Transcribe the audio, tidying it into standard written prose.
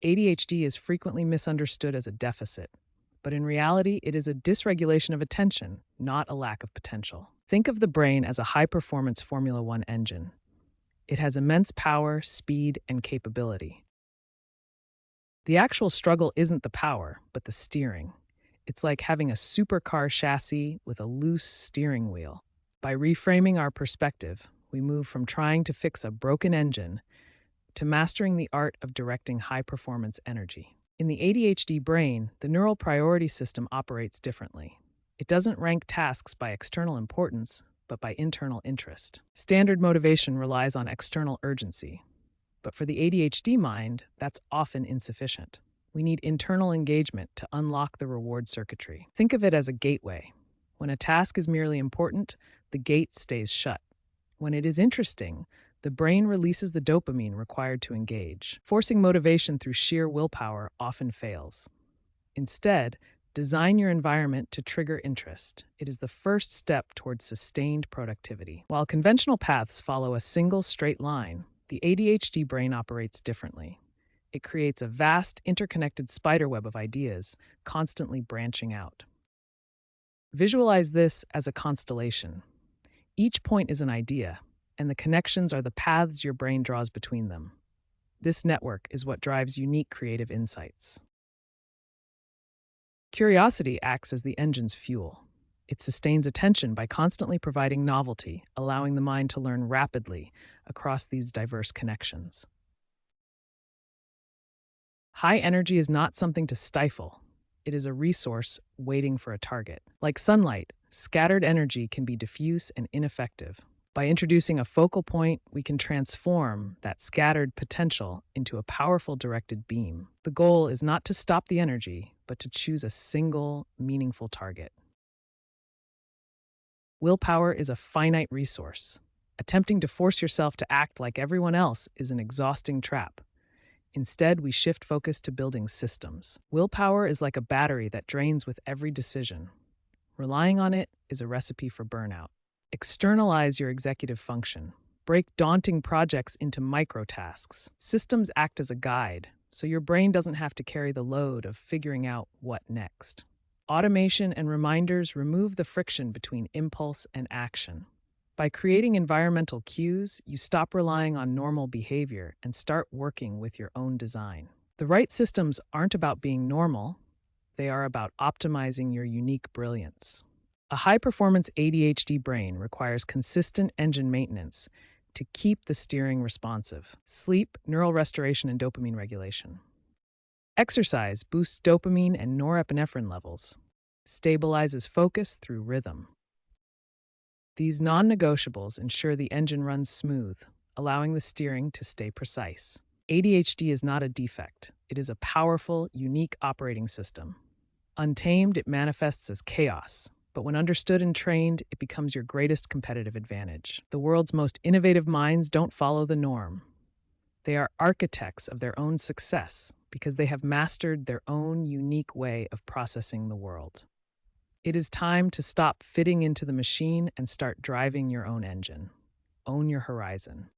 ADHD is frequently misunderstood as a deficit, but in reality, it is a dysregulation of attention, not a lack of potential. Think of the brain as a high performance Formula One engine. It has immense power, speed, and capability. The actual struggle isn't the power, but the steering. It's like having a supercar chassis with a loose steering wheel. By reframing our perspective, we move from trying to fix a broken engine to mastering the art of directing high-performance energy. In the ADHD brain, the neural priority system operates differently. It doesn't rank tasks by external importance, but by internal interest. Standard motivation relies on external urgency, but for the ADHD mind, that's often insufficient. We need internal engagement to unlock the reward circuitry. Think of it as a gateway. When a task is merely important, the gate stays shut. When it is interesting, the brain releases the dopamine required to engage. Forcing motivation through sheer willpower often fails. Instead, design your environment to trigger interest. It is the first step towards sustained productivity. While conventional paths follow a single straight line, the ADHD brain operates differently. It creates a vast, interconnected spiderweb of ideas, constantly branching out. Visualize this as a constellation. Each point is an idea, and the connections are the paths your brain draws between them. This network is what drives unique creative insights. Curiosity acts as the engine's fuel. It sustains attention by constantly providing novelty, allowing the mind to learn rapidly across these diverse connections. High energy is not something to stifle. It is a resource waiting for a target. Like sunlight, scattered energy can be diffuse and ineffective. By introducing a focal point, we can transform that scattered potential into a powerful directed beam. The goal is not to stop the energy, but to choose a single, meaningful target. Willpower is a finite resource. Attempting to force yourself to act like everyone else is an exhausting trap. Instead, we shift focus to building systems. Willpower is like a battery that drains with every decision. Relying on it is a recipe for burnout. Externalize your executive function. Break daunting projects into micro-tasks. Systems act as a guide, so your brain doesn't have to carry the load of figuring out what next. Automation and reminders remove the friction between impulse and action. By creating environmental cues, you stop relying on normal behavior and start working with your own design. The right systems aren't about being normal, they are about optimizing your unique brilliance. A high-performance ADHD brain requires consistent engine maintenance to keep the steering responsive. Sleep, neural restoration, and dopamine regulation. Exercise boosts dopamine and norepinephrine levels, stabilizes focus through rhythm. These non-negotiables ensure the engine runs smooth, allowing the steering to stay precise. ADHD is not a defect. It is a powerful, unique operating system. Untamed, it manifests as chaos, but when understood and trained, it becomes your greatest competitive advantage. The world's most innovative minds don't follow the norm. They are architects of their own success because they have mastered their own unique way of processing the world. It is time to stop fitting into the machine and start driving your own engine. Own your horizon.